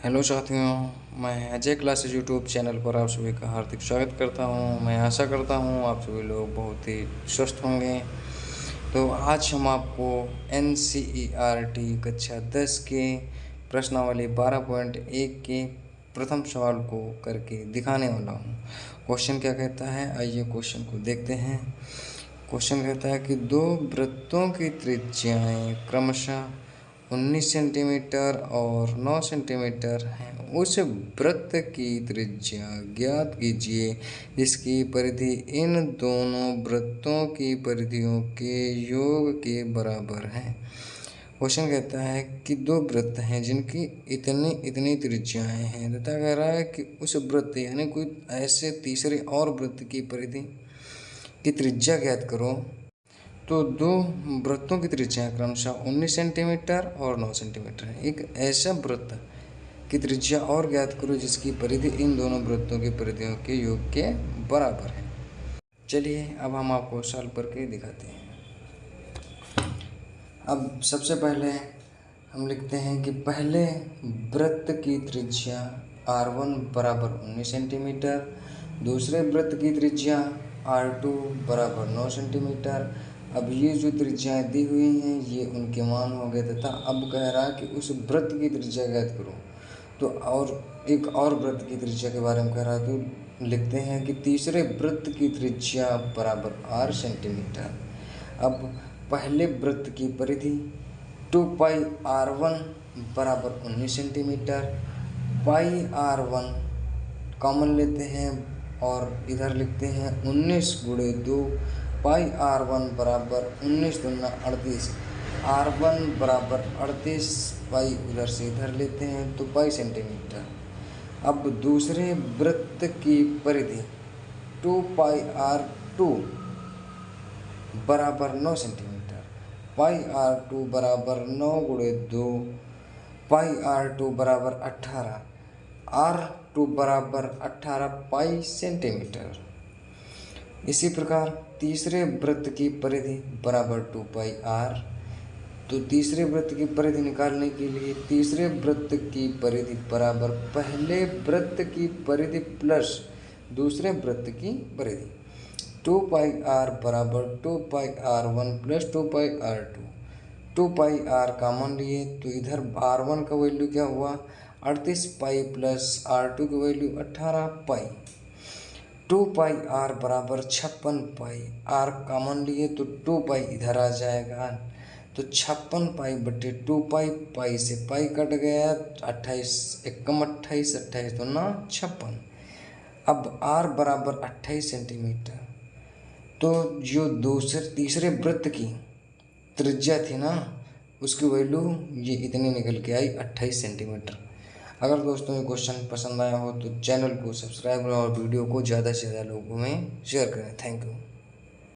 Hello साथियों, मैं Ajay classes YouTube channel पर आप सभी का हार्दिक स्वागत करता हूं। मैं आशा करता हूं आप सभी लोग बहुत ही स्वस्थ होंगे। तो आज हम आपको NCERT कक्षा 10 के प्रश्नावली 12.1 के प्रथम सवाल को करके दिखाने वाला हूं। क्वेश्चन क्या कहता है, आइए क्वेश्चन को देखते हैं। क्वेश्चन कहता है कि दो वृत्तों की त्रिज्याएं क्रमशः 19 सेंटीमीटर और 9 सेंटीमीटर हैं। उस वृत्त की त्रिज्या ज्ञात कीजिए जिसकी परिधि इन दोनों वृत्तों की परिधियों के योग के बराबर है। क्वेश्चन कहता है कि दो वृत्त हैं जिनकी इतनी इतनी त्रिज्याएं हैं तथा कह रहा है कि उस वृत्त यानी कोई ऐसे तीसरे और वृत्त की परिधि की त्रिज्या ज्ञात करो। तो दो वृत्तों की त्रिज्या क्रमशः 19 सेंटीमीटर और 9 सेंटीमीटर है। एक ऐसा वृत्त की त्रिज्या और ज्ञात करो जिसकी परिधि इन दोनों वृत्तों की परिधियों के योग के बराबर है। चलिए अब हम आपको सॉल्व करके दिखाते हैं। अब सबसे पहले हम लिखते हैं कि पहले वृत्त की त्रिज्या R1 बराबर 19 सेंटीमीटर, दूसरे वृत्त की त्रिज्या R2 बराबर 9 सेंटीमीटर। अब ये जो त्रिज्याएं दी हुई हैं ये उनके मान हो गए तथा अब कह रहा है कि उस वृत्त की त्रिज्या ज्ञात करो। तो और एक और वृत्त की त्रिज्या के बारे में कह रहा है, तो लिखते हैं कि तीसरे वृत्त की त्रिज्या बराबर R सेंटीमीटर। अब पहले वृत्त की परिधि 2πr1 बराबर 19 सेंटीमीटर। पाई R1 कॉमन लेते हैं और इधर लिखते हैं 19 गुणे 2। पाई R1 बराबर 19 दूना 38, R1 बराबर 38, पाई उधर से इधर लेते हैं तो पाई सेंटीमीटर। अब दूसरे वृत्त की परिधि 2πr2 बराबर 9 सेंटीमीटर। पाई R2 बराबर 9 गुणे 2, पाई R2 बराबर 18, R2 बराबर 18 पाई सेंटीमीटर। इसी प्रकार तीसरे वृत्त की परिधि बराबर 2πr। तो तीसरे वृत्त की परिधि निकालने के लिए तीसरे वृत्त की परिधि बराबर पहले वृत्त की परिधि प्लस दूसरे वृत्त की परिधि। 2πr बराबर 2πr1 plus 2πr2। 2πr common लिए तो इधर R1 का वैल्यू क्या हुआ 38 पाई प्लस R2 की वैल्यू 18 पाई। 2πr बराबर 56 पाई। r कॉमन लिए तो 2 पाई इधर आ जाएगा तो 56 पाई बटे 2 पाई, पाई से पाई कट गया 28 एकम 28, 28 दूना 56। अब r बराबर 28 सेंटीमीटर। तो जो दूसरे तीसरे वृत्त की त्रिज्या थी ना उसकी वैल्यू ये इतनी निकल के आई 28 सेंटीमीटर। अगर दोस्तों ये क्वेश्चन पसंद आया हो तो चैनल को सब्सक्राइब करें और वीडियो को ज़्यादा से ज़्यादा लोगों में शेयर करें। Thank you.